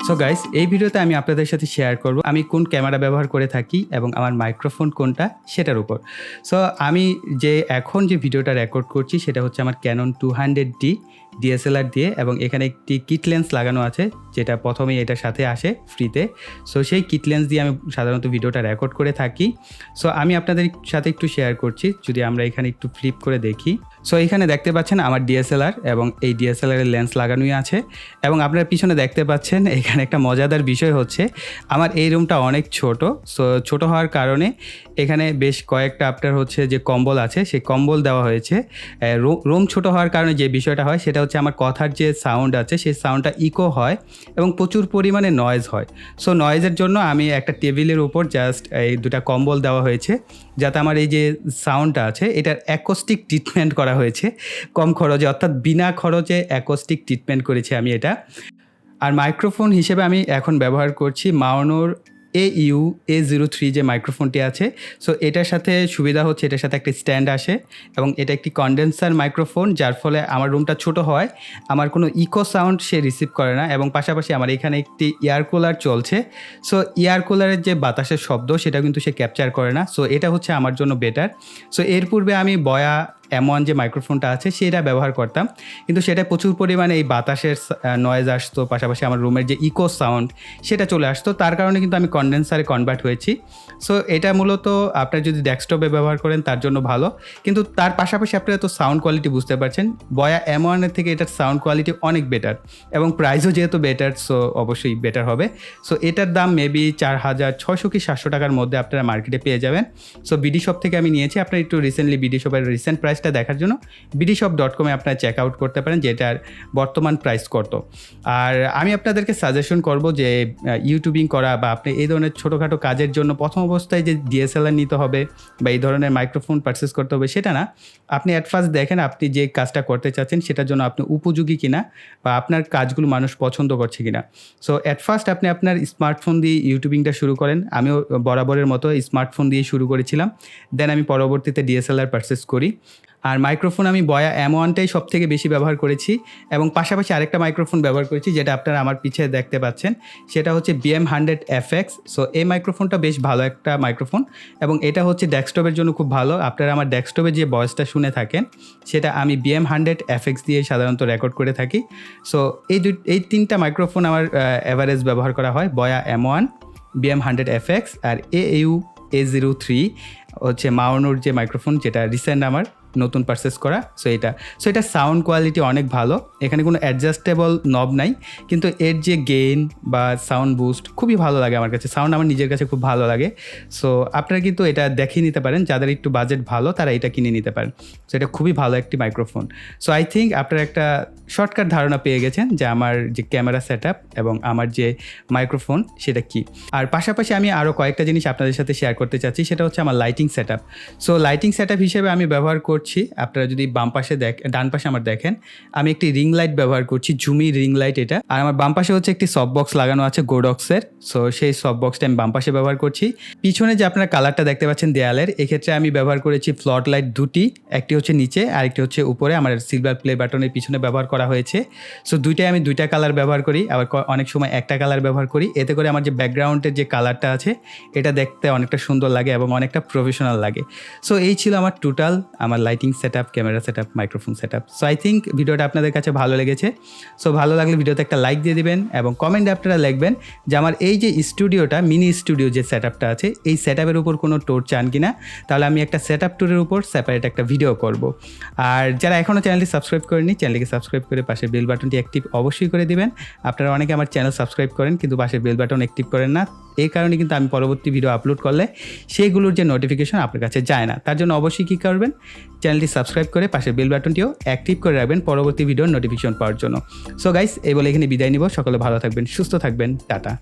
So guys, এই ভিডিওতে আমি আপনাদের সাথে শেয়ার করব আমি কোন ক্যামেরা ব্যবহার করে থাকি এবং আমার মাইক্রোফোন কোনটা সেটার উপর। সো আমি এখন যে ভিডিওটা রেকর্ড করছি সেটা হচ্ছে আমার ক্যানন 200D ডিএসএলআর দিয়ে, এবং এখানে একটি কিট লেন্স লাগানো আছে যেটা প্রথমেই এটার সাথে আসে ফ্রিতে। সো সেই কিট লেন্স দিয়ে আমি সাধারণত ভিডিওটা রেকর্ড করে থাকি। সো আমি আপনাদের সাথে একটু শেয়ার করছি, যদি আমরা এখানে একটু ফ্লিপ করে দেখি। সো এখানে দেখতে পাচ্ছেন আমার ডিএসএলআর, এবং এই ডিএসএলআরের লেন্স লাগানোই আছে। এবং আপনারা পিছনে দেখতে পাচ্ছেন এখানে একটা মজাদার বিষয় হচ্ছে আমার এই রুমটা অনেক ছোট। সো ছোট হওয়ার কারণে এখানে বেশ কয়েকটা আপনার হচ্ছে যে কম্বল আছে, সেই কম্বল দেওয়া হয়েছে। রুম ছোট হওয়ার কারণে যে বিষয়টা হয় সেটা হচ্ছে আমার কথার যে সাউন্ড আছে সেই সাউন্ডটা ইকো হয় এবং প্রচুর পরিমাণে নয়েজ হয়। সো নয়েজের জন্য আমি একটা টেবিলের উপর জাস্ট এই দুটা কম্বল দেওয়া হয়েছে, যাতে আমার এই যে সাউন্ডটা আছে এটার অ্যাকোস্টিক ট্রিটমেন্ট করা হয়েছে কম খরচে, অর্থাৎ বিনা খরচে অ্যাকোস্টিক ট্রিটমেন্ট করেছি আমি এটা। আর মাইক্রোফোন হিসেবে আমি এখন ব্যবহার করছি মাউনোর AU-A03 যে মাইক্রোফোনটি আছে। সো এটার সাথে সুবিধা হচ্ছে এটার সাথে একটা স্ট্যান্ড আসে, এবং এটা একটি কন্ডেন্সার মাইক্রোফোন, যার ফলে আমার রুমটা ছোট হয়, আমার কোনো ইকো সাউন্ড সে রিসিভ করে না। এবং পাশাপাশি আমার এখানে একটি এয়ার কুলার চলছে। সো এয়ার কুলারের যে বাতাসের শব্দ সেটা কিন্তু সে ক্যাপচার করে না। সো এটা হচ্ছে আমার জন্য বেটার। সো এর পূর্বে আমি বয়া M1 যে মাইক্রোফোনটা আছে সেটা ব্যবহার করতাম, কিন্তু সেটা প্রচুর পরিমাণে এই বাতাসের নয়েজ আসতো, পাশাপাশি আমার রুমের যে ইকো সাউন্ড সেটা চলে আসতো, তার কারণে কিন্তু আমি কন্ডেন্সারে কনভার্ট হয়েছি। সো এটা মূলত আপনার যদি ডেস্কটপে ব্যবহার করেন তার জন্য ভালো, কিন্তু তার পাশাপাশি আপনারা তো সাউন্ড কোয়ালিটি বুঝতে পারছেন বয়া M1 এর থেকে এটার সাউন্ড কোয়ালিটি অনেক বেটার, এবং প্রাইসও যেহেতু বেটার সো অবশ্যই বেটার হবে। সো এটার দাম মেবি 4600 কি 700 টাকার মধ্যে আপনারা মার্কেটে পেয়ে যাবেন। সো বিডি শপ থেকে আমি নিয়েছি। আপনারা একটু রিসেন্টলি বিডি শপের রিসেন্ট প্রাইসটা দেখার জন্য bdshop.com আপনারা চেক আউট করতে পারেন যে এটার বর্তমান প্রাইস কত। আর আমি আপনাদেরকে সাজেশন করব যে ইউটিউবিং করা বা আপনি এই ধরনের ছোটোখাটো কাজের জন্য প্রথম অবস্থায় যে ডিএসএলআর নিতে হবে বা এই ধরনের মাইক্রোফোন পারচেস করতে হবে সেটা না। আপনি অ্যাট ফার্স্ট দেখেন আপনি যে কাজটা করতে চাচ্ছেন সেটার জন্য আপনি উপযোগী কিনা, বা আপনার কাজগুলো মানুষ পছন্দ করছে কিনা। সো অ্যাট ফার্স্ট আপনি আপনার স্মার্টফোন দিয়ে ইউটিউবিংটা শুরু করেন। আমিও বরাবরের মতো স্মার্টফোন দিয়ে শুরু করেছিলাম, দেন আমি পরবর্তীতে ডিএসএলআর পারচেস করি। আর মাইক্রোফোন আমি বয়া M1টাই সব থেকে বেশি ব্যবহার করেছি, এবং পাশাপাশি আরেকটা মাইক্রোফোন ব্যবহার করেছি যেটা আপনারা আমার পিছিয়ে দেখতে পাচ্ছেন, সেটা হচ্ছে BM100FX। সো এই মাইক্রোফোনটা বেশ ভালো একটা মাইক্রোফোন, এবং এটা হচ্ছে ডেস্কটপের জন্য খুব ভালো। আপনারা আমার ডেস্কটপে যে ভয়েসটা শুনে থাকেন সেটা আমি BM100FX দিয়ে সাধারণত রেকর্ড করে থাকি। সো এই তিনটা মাইক্রোফোন আমার অ্যাভারেজ ব্যবহার করা হয়, বয়া M1, BM100FX আর AU-A03 হচ্ছে মাউনোর যে মাইক্রোফোন, যেটা রিসেন্ট আমার নতুন পারচেস করা। সো এটা সাউন্ড কোয়ালিটি অনেক ভালো, এখানে কোনো অ্যাডজাস্টেবল নব নাই, কিন্তু এর যে গেইন বা সাউন্ড বুস্ট খুবই ভালো লাগে আমার কাছে, সাউন্ড আমার নিজের কাছে খুব ভালো লাগে। সো আপনারা কিন্তু এটা দেখে নিতে পারেন, যাদের একটু বাজেট ভালো তারা এটা কিনে নিতে পারেন। সো এটা খুবই ভালো একটি মাইক্রোফোন। সো আই থিঙ্ক আপনারা একটা শর্টকাট ধারণা পেয়ে গেছেন যে আমার যে ক্যামেরা সেট আপ এবং আমার যে মাইক্রোফোন সেটা কি। আর পাশাপাশি আমি আরও কয়েকটা জিনিস আপনাদের সাথে শেয়ার করতে চাচ্ছি, সেটা হচ্ছে আমার lighting set up. So lighting set up হিসেবে আমি ব্যবহার করছি, আপনারা যদি ডান পাশে আমার দেখেন আমি একটি রিং লাইট ব্যবহার করছি, জুমি রিং লাইট এটা। আর আমার বাম পাশে হচ্ছে একটি সফট বক্স লাগানো আছে গোডক্সের। সো সেই সফট বক্সটা আমি বাম পাশে ব্যবহার করছি। পিছনে যে আপনারা কালারটা দেখতে পাচ্ছেন দেয়ালের, এক্ষেত্রে আমি ব্যবহার করেছি ফ্লড লাইট দুটি, একটি হচ্ছে নিচে আর একটি হচ্ছে উপরে, আমার সিলভার প্লে বাটনের পিছনে ব্যবহার করা হয়েছে। সো আমি দুইটা কালার ব্যবহার করি, আবার অনেক সময় একটা কালার ব্যবহার করি, এতে করে আমার যে ব্যাকগ্রাউন্ডের যে কালারটা আছে এটা দেখতে অনেকটা সুন্দর লাগে এবং অনেকটা প্রফেশনাল লাগে। সো এই ছিল আমার টোটাল আমার lighting set up, camera set up, microphone set up. So I think ভিডিওটা আপনাদের কাছে ভালো লেগেছে। সো ভালো লাগলে ভিডিওতে একটা লাইক দিয়ে দিবেন, এবং কমেন্টে আপনারা লিখবেন যে আমার এই যে স্টুডিওটা, মিনি স্টুডিও যে সেট আপটা আছে, এই সেট আপের উপর কোনো ট্যুর চান কিনা, তাহলে আমি একটা সেট আপ ট্যুরের উপর সেপারেট একটা ভিডিও করব। আর যারা এখনও চ্যানেলটি সাবস্ক্রাইব করেনি, চ্যানেলটিকে সাবস্ক্রাইব করে পাশে বেল বাটনটি অ্যাক্টিভ অবশ্যই করে দিবেন। আপনারা অনেকে আমার চ্যানেল সাবস্ক্রাইব করেন কিন্তু পাশে বেল বাটন অ্যাক্টিভ করেন না, এই কারণে কিন্তু আমি পরবর্তী ভিডিও আপলোড করলে সেইগুলোর যে নোটিফিকেশন আপনার কাছে যায় না। তার জন্য অবশ্যই কী করবেন, চ্যানেলটি সাবস্ক্রাইব করে পাশের বেল বাটনটিও অ্যাক্টিভ করে রাখবেন পরবর্তী ভিডিওর নোটিফিকেশন পাওয়ার জন্য। সো গাইস, এই বলে এখানে বিদায় নিব। সকলে ভালো থাকবেন, সুস্থ থাকবেন, টাটা।